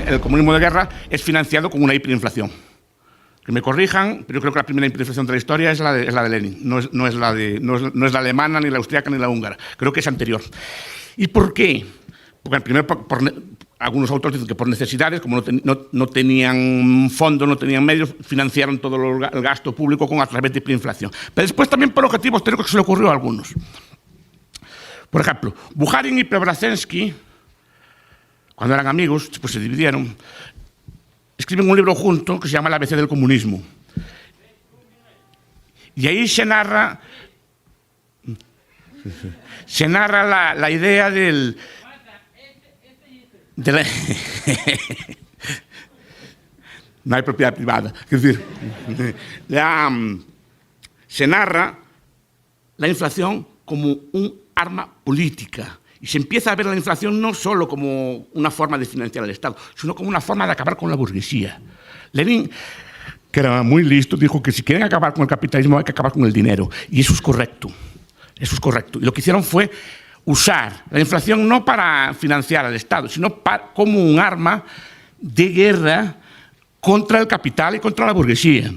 el comunismo de guerra es financiado con una hiperinflación. Que me corrijan, pero yo creo que la primera hiperinflación de la historia es la de Lenin, no es la alemana, ni la austríaca, ni la húngara. Creo que es anterior. ¿Y por qué? Porque primero, algunos autores dicen que por necesidades, como no tenían fondos, no tenían medios, financiaron todo el gasto público a través de hiperinflación. Pero después también por objetivos teóricos que se le ocurrió a algunos. Por ejemplo, Bukharin y Preobrazhensky, cuando eran amigos, pues se dividieron, escriben un libro junto que se llama El ABC del comunismo. Y ahí se narra la idea no hay propiedad privada. Es decir, se narra la inflación como un arma política. Y se empieza a ver la inflación no solo como una forma de financiar al Estado, sino como una forma de acabar con la burguesía. Lenin, que era muy listo, dijo que si quieren acabar con el capitalismo hay que acabar con el dinero. Y eso es correcto. Eso es correcto. Y lo que hicieron fue usar la inflación no para financiar al Estado, sino como un arma de guerra contra el capital y contra la burguesía.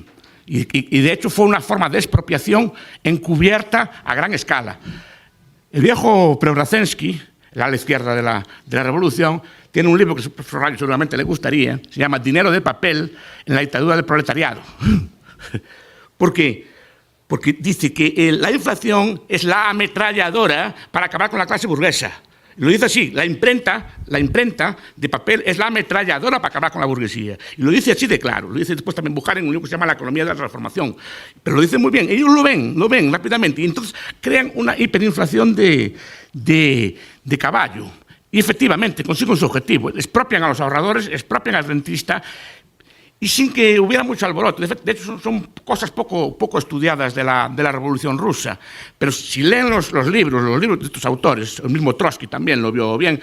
Y de hecho fue una forma de expropiación encubierta a gran escala. El viejo Preobrazhensky, el ala izquierda de la revolución, tiene un libro que al profesor Rayo seguramente le gustaría, se llama Dinero de papel en la dictadura del proletariado. ¿Por qué? Porque dice que la inflación es la ametralladora para acabar con la clase burguesa. Lo dice así, la imprenta de papel es la ametralladora para acabar con la burguesía. Y lo dice así de claro. Lo dice después también Bukharin en un libro que se llama La economía de la transformación. Pero lo dice muy bien. Ellos lo ven rápidamente. Y entonces crean una hiperinflación de caballo. Y efectivamente consiguen su objetivo. Expropian a los ahorradores, expropian al rentista, y sin que hubiera mucho alboroto. De hecho, son cosas poco estudiadas de la Revolución Rusa. Pero si leen los libros de estos autores, el mismo Trotsky también lo vio bien,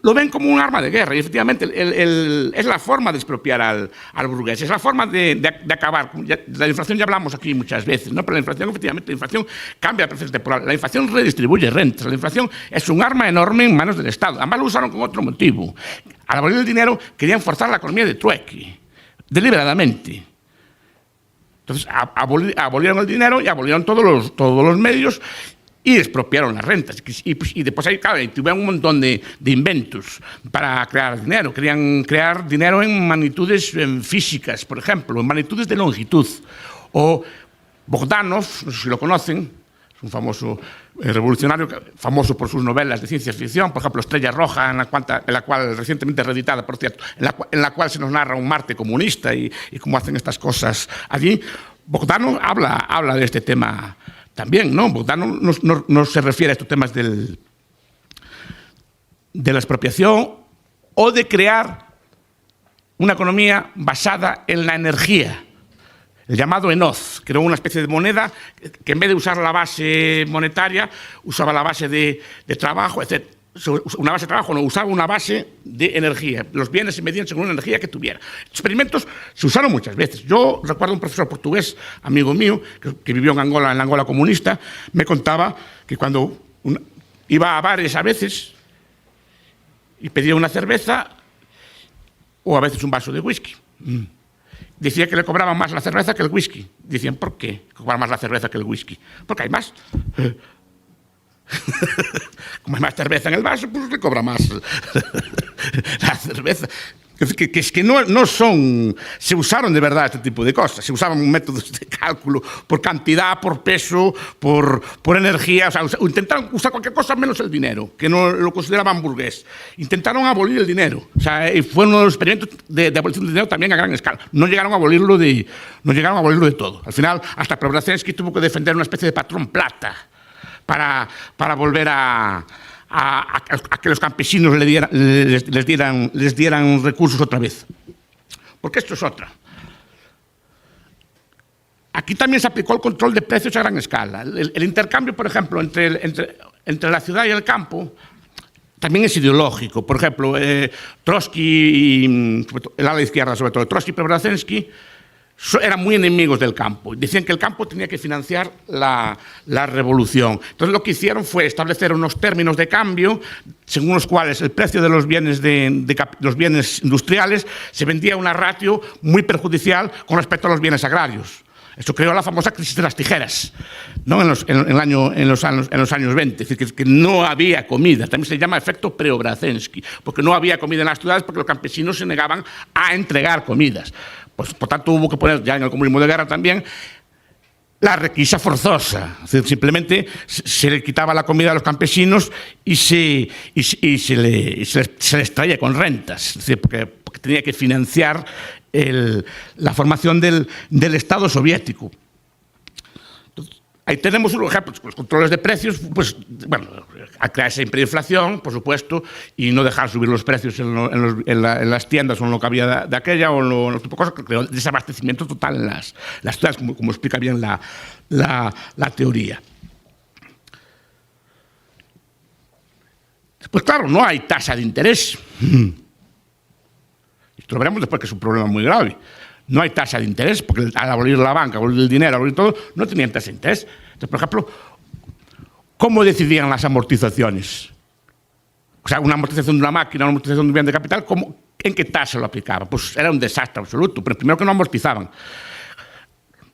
lo ven como un arma de guerra. Y efectivamente es la forma de expropiar al burgués, es la forma de acabar. De la inflación ya hablamos aquí muchas veces, ¿no? Pero la inflación, efectivamente, la inflación cambia el proceso temporal. La inflación redistribuye rentas. La inflación es un arma enorme en manos del Estado. Además lo usaron con otro motivo. Al abolir el dinero, querían forzar la economía de trueque, deliberadamente. Entonces, abolieron el dinero y abolieron todos los medios y expropiaron las rentas. Y después ahí, claro, tuvieron un montón de inventos para crear dinero. Querían crear dinero en magnitudes físicas, por ejemplo, en magnitudes de longitud. O Bogdanov, no sé si lo conocen, es un famoso revolucionario, famoso por sus novelas de ciencia ficción, por ejemplo, Estrella Roja, en la cual recientemente reeditada, por cierto, en la cual se nos narra un Marte comunista y cómo hacen estas cosas allí. Bogdanov habla de este tema también, ¿no? Bogdanov no se refiere a estos temas de la expropiación o de crear una economía basada en la energía. El llamado Enoz, creó una especie de moneda que en vez de usar la base monetaria, usaba la base de trabajo, etc. Una base de trabajo, no, usaba una base de energía. Los bienes se medían según la energía que tuviera. Experimentos se usaron muchas veces. Yo recuerdo un profesor portugués, amigo mío, que vivió en la Angola comunista, me contaba que cuando iba a bares a veces y pedía una cerveza o a veces un vaso de whisky, decía que le cobraban más la cerveza que el whisky. Decían, ¿por qué cobrar más la cerveza que el whisky? Porque hay más. Como hay más cerveza en el vaso, pues le cobra más la cerveza. Es que no son... Se usaron de verdad este tipo de cosas. Se usaban métodos de cálculo por cantidad, por peso, por energía. O sea, intentaron usar cualquier cosa menos el dinero, que no lo consideraban burgués. Intentaron abolir el dinero. O sea, fue uno de los experimentos de abolición del dinero también a gran escala. No llegaron a abolirlo de todo. Al final, hasta Preobrazhensky tuvo que defender una especie de patrón plata para volver a que los campesinos les dieran recursos otra vez. Porque esto es otra. Aquí también se aplicó el control de precios a gran escala. El intercambio, por ejemplo, entre la ciudad y el campo también es ideológico. Por ejemplo, Trotsky, y el ala izquierda sobre todo, Trotsky y Preobrazhensky eran muy enemigos del campo. Decían que el campo tenía que financiar la revolución. Entonces lo que hicieron fue establecer unos términos de cambio según los cuales el precio de los bienes, los bienes industriales se vendía a una ratio muy perjudicial con respecto a los bienes agrarios. Eso creó la famosa crisis de las tijeras, ¿no? en los años 20. Es decir, que no había comida. También se llama efecto Preobrazhensky, porque no había comida en las ciudades porque los campesinos se negaban a entregar comidas. Pues, por tanto, hubo que poner, ya en el comunismo de guerra también, la requisa forzosa. Es decir, simplemente se le quitaba la comida a los campesinos y se les traía con rentas. Es decir, porque tenía que financiar la formación del Estado soviético. Entonces, ahí tenemos un ejemplo, los controles de precios, pues, bueno, a crear esa hiperinflación, por supuesto, y no dejar subir los precios en las tiendas o en lo que había de aquella, o en los tipo de cosas, que creó desabastecimiento total en las ciudades, como explica bien la teoría. Pues claro, no hay tasa de interés. Esto lo veremos después, que es un problema muy grave. No hay tasa de interés, porque al abolir la banca, abolir el dinero, abolir todo, no tenían tasa de interés. Entonces, por ejemplo, ¿cómo decidían las amortizaciones? O sea, una amortización de una máquina, una amortización de un bien de capital, ¿en qué tasa lo aplicaban? Pues era un desastre absoluto, pero primero que no amortizaban.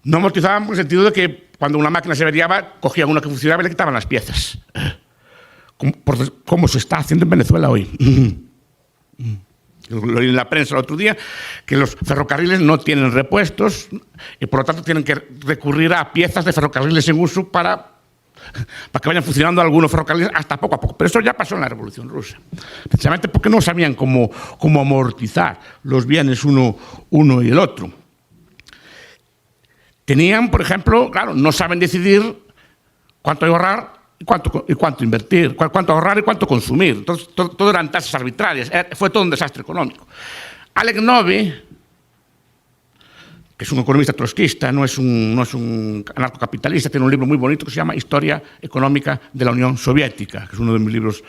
No amortizaban en el sentido de que cuando una máquina se averiaba, cogían una que funcionaba y le quitaban las piezas. Como se está haciendo en Venezuela hoy. Lo leí en la prensa el otro día, que los ferrocarriles no tienen repuestos y por lo tanto tienen que recurrir a piezas de ferrocarriles en uso para que vayan funcionando algunos ferrocarriles hasta poco a poco. Pero eso ya pasó en la Revolución Rusa, precisamente porque no sabían cómo amortizar los bienes uno y el otro. Tenían, por ejemplo, claro, no saben decidir cuánto ahorrar y cuánto invertir, cuánto ahorrar y cuánto consumir. Entonces, todo eran tasas arbitrarias. Fue todo un desastre económico. Alec Nove, que es un economista trotskista, no es un anarcocapitalista, tiene un libro muy bonito que se llama Historia Económica de la Unión Soviética, que es uno de mis libros,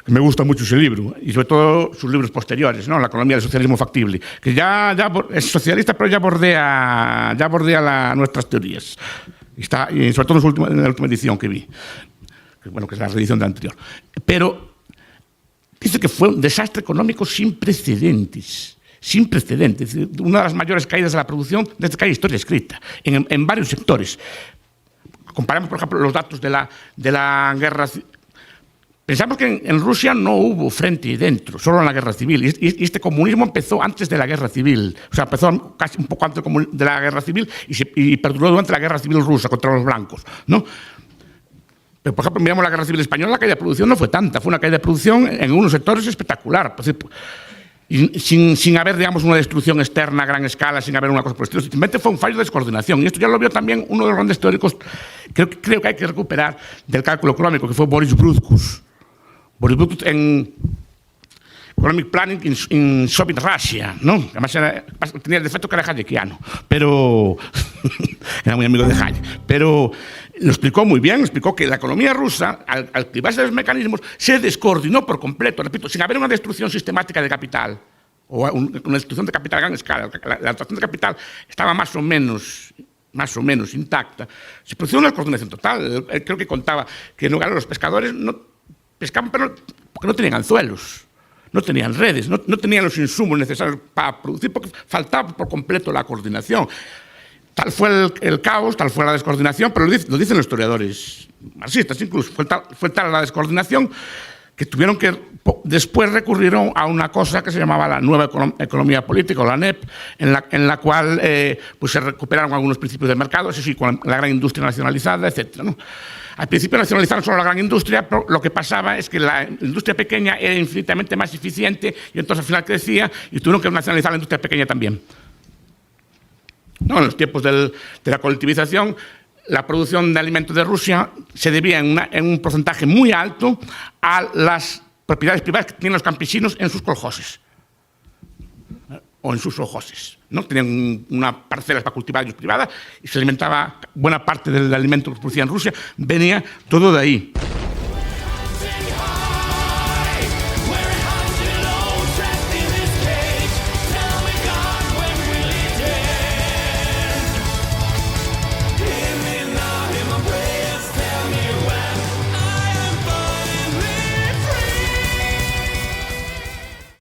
que me gusta mucho ese libro, y sobre todo sus libros posteriores, ¿no? La economía del socialismo factible, que ya es socialista, pero ya bordea nuestras teorías. Y sobre todo en la última edición que vi. Bueno, que es la reedición de la anterior. Pero dice que fue un desastre económico sin precedentes. Sin precedentes. Una de las mayores caídas de la producción desde que hay historia escrita, en varios sectores. Comparamos, por ejemplo, los datos de la guerra civil. Pensamos que en Rusia no hubo frente dentro, solo en la guerra civil. Y este comunismo empezó antes de la guerra civil. O sea, empezó casi un poco antes de la guerra civil y perduró durante la guerra civil rusa contra los blancos, ¿no? Pero, por ejemplo, miramos la Guerra Civil Española, la caída de producción no fue tanta, fue una caída de producción en unos sectores espectacular. Y sin haber, digamos, una destrucción externa a gran escala, sin haber una cosa por el estilo, simplemente fue un fallo de descoordinación. Y esto ya lo vio también uno de los grandes teóricos, creo que hay que recuperar, del cálculo económico, que fue Boris Brutkus. Boris Brutkus en Economic Planning in Soviet Russia, ¿no? Además tenía el defecto que era hayekiano, pero era muy amigo de Hayek. Pero lo explicó muy bien, explicó que la economía rusa, al activarse los mecanismos, se descoordinó por completo, repito, sin haber una destrucción sistemática de capital, o una destrucción de capital a gran escala. La atracción de capital estaba más o menos intacta. Se produjo una descoordinación total. Creo que contaba que en lugar de los pescadores no pescaban, pero porque no tenían anzuelos. No tenían redes, no tenían los insumos necesarios para producir, porque faltaba por completo la coordinación. Tal fue el caos, tal fue la descoordinación, pero lo dicen los historiadores marxistas incluso. Fue tal la descoordinación que tuvieron que después recurrieron a una cosa que se llamaba la nueva economía política, o la NEP, en la cual pues se recuperaron algunos principios del mercado, eso sí, con la gran industria nacionalizada, etc., ¿no? Al principio nacionalizaron solo la gran industria, pero lo que pasaba es que la industria pequeña era infinitamente más eficiente y entonces al final crecía y tuvieron que nacionalizar la industria pequeña también. No, en los tiempos de la colectivización, la producción de alimentos de Rusia se debía en un porcentaje muy alto a las propiedades privadas que tenían los campesinos en sus coljoses o en sus sojoses, ¿no? Tenían unas parcelas para cultivar ellos privadas y se alimentaba buena parte del alimento que producía en Rusia, venía todo de ahí.